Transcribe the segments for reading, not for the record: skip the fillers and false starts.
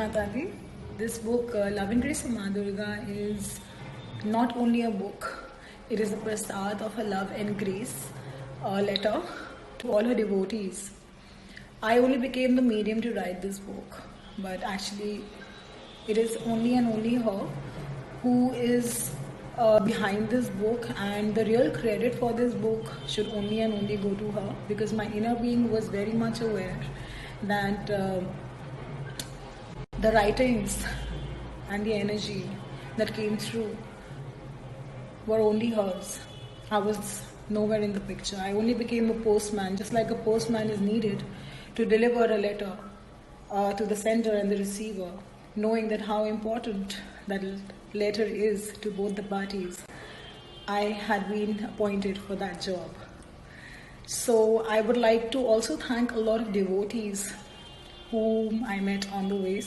Mata Di. This book, Loving Grace of Ma Durga, is not only a book, it is a prasad of her love and grace, a letter to all her devotees. I only became the medium to write this book, but actually, it is only and only her who is behind this book, and the real credit for this book should only and only go to her, because my inner being was very much aware that the writings and the energy that came through were only hers. I was nowhere in the picture. I only became a postman, just like a postman is needed to deliver a letter to the sender and the receiver, knowing that how important that letter is to both the parties. I had been appointed for that job. So I would like to also thank a lot of devotees whom I met on the way.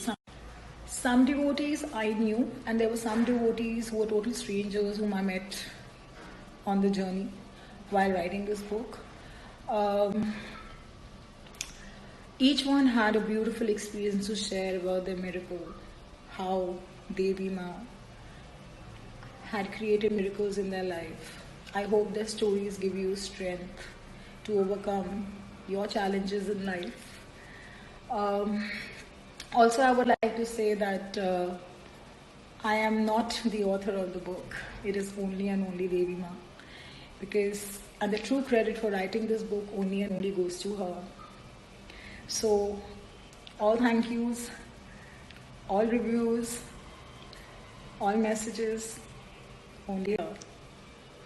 Some devotees I knew, and there were some devotees who were total strangers whom I met on the journey while writing this book. Each one had a beautiful experience to share about their miracle, how Devi Ma had created miracles in their life. I hope their stories give you strength to overcome your challenges in life. Also, I would like to say that I am not the author of the book. It is only and only Devi Ma, and the true credit for writing this book only and only goes to her. So, all thank yous, all reviews, all messages, only her.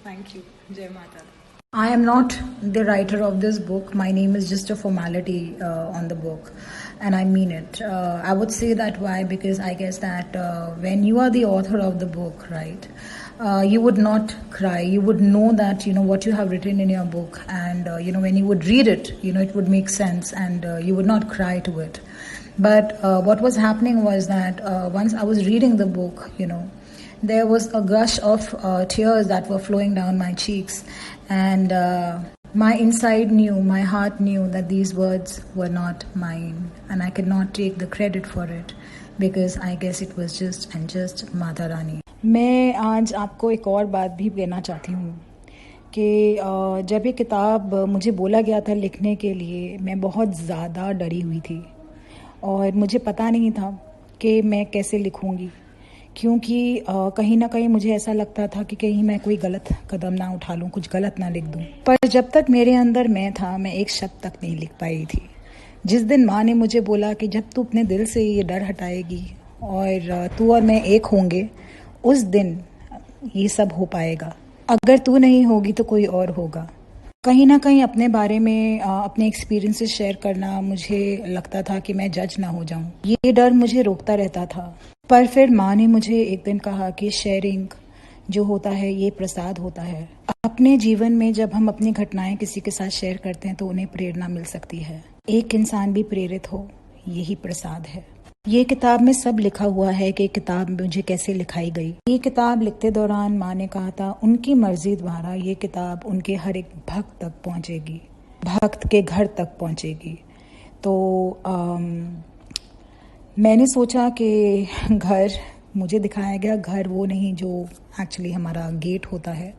Thank you. Jai Mata. I am not the writer of this book. My name is just a formality on the book, and I mean it. I would say that why? Because I guess that when you are the author of the book, right, you would not cry. You would know that, what you have written in your book, and, when you would read it, it would make sense, and you would not cry to it. But what was happening was that once I was reading the book, there was a gush of tears that were flowing down my cheeks, and my inside knew, my heart knew that these words were not mine, and I could not take the credit for it, because I guess it was just and just Mata Rani. मैं आज आपको एक और बात भी कहना चाहती हूँ कि जब ये किताब मुझे बोला गया था लिखने के लिए, मैं बहुत ज़्यादा डरी हुई थी और मुझे पता नहीं था कि मैं कैसे लिखूँगी, क्योंकि कहीं ना कहीं मुझे ऐसा लगता था कि कहीं मैं कोई गलत कदम ना उठा लूँ, कुछ गलत ना लिख दूँ। पर जब तक मेरे अंदर मैं था, मैं एक शब्द तक नहीं लिख पाई थी। जिस दिन माँ ने मुझे बोला कि जब तू अपने दिल से ये डर हटाएगी और तू और मैं एक होंगे, उस दिन ये सब हो पाएगा। अगर तू नहीं होगी तो कोई और होगा। कहीं ना कहीं अपने बारे में अपने एक्सपीरियंसेस शेयर करना, मुझे लगता था कि मैं जज ना हो जाऊं। ये डर मुझे रोकता रहता था। पर फिर माँ ने मुझे एक दिन कहा कि शेयरिंग जो होता है ये प्रसाद होता है। अपने जीवन में जब हम अपनी घटनाएं किसी के साथ शेयर करते हैं तो उन्हें प्रेरणा मिल सकती है। एक इंसान भी प्रेरित हो, यही प्रसाद है। ये किताब में सब लिखा हुआ है कि किताब मुझे कैसे लिखाई गई। ये किताब लिखते दौरान माँ ने कहा था उनकी मर्जी द्वारा ये किताब उनके हर एक भक्त तक पहुँचेगी, भक्त के घर तक पहुँचेगी। तो मैंने सोचा कि घर मुझे दिखाया गया, घर वो नहीं जो एक्चुअली हमारा गेट होता है।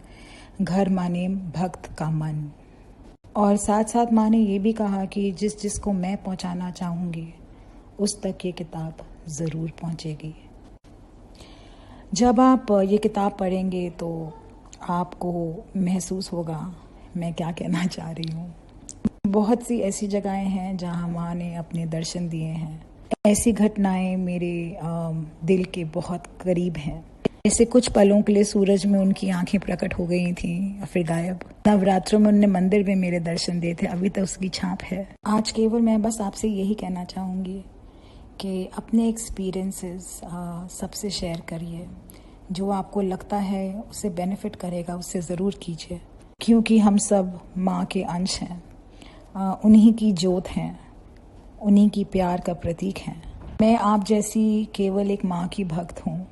घर माने भक्त का मन। और साथ साथ माँ ने ये भी कहा कि जिसको मैं पहुँचाना चाहूँगी उस तक ये किताब ज़रूर पहुँचेगी। जब आप ये किताब पढ़ेंगे तो आपको महसूस होगा मैं क्या कहना चाह रही हूँ। बहुत सी ऐसी जगहें हैं जहाँ माँ ने अपने दर्शन दिए हैं। ऐसी घटनाएं मेरे दिल के बहुत करीब हैं। ऐसे कुछ पलों के लिए सूरज में उनकी आंखें प्रकट हो गई थीं और फिर गायब। नवरात्रों में उन्होंने मंदिर में मेरे दर्शन दिए थे, अभी तक उसकी छाप है। आज केवल मैं बस आपसे यही कहना चाहूँगी कि अपने एक्सपीरियंसेस सबसे शेयर करिए। जो आपको लगता है उससे बेनिफिट करेगा उससे ज़रूर कीजिए, क्योंकि हम सब माँ के अंश हैं, उन्हीं की जोत हैं, उन्हीं की प्यार का प्रतीक हैं। मैं आप जैसी केवल एक माँ की भक्त हूँ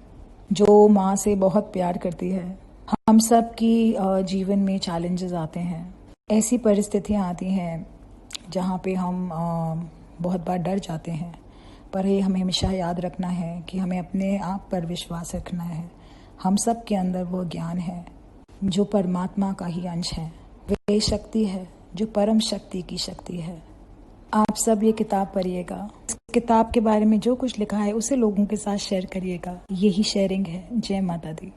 जो माँ से बहुत प्यार करती है। हम सब की जीवन में चैलेंजेस आते हैं, ऐसी परिस्थितियाँ आती हैं जहाँ पे हम बहुत बार डर जाते हैं, पर ये हमें हमेशा याद रखना है कि हमें अपने आप पर विश्वास रखना है। हम सब के अंदर वो ज्ञान है जो परमात्मा का ही अंश है। वे शक्ति है जो परम शक्ति की शक्ति है। आप सब ये किताब पढ़िएगा। इस किताब के बारे में जो कुछ लिखा है उसे लोगों के साथ शेयर करिएगा। यही शेयरिंग है। जय माता दी।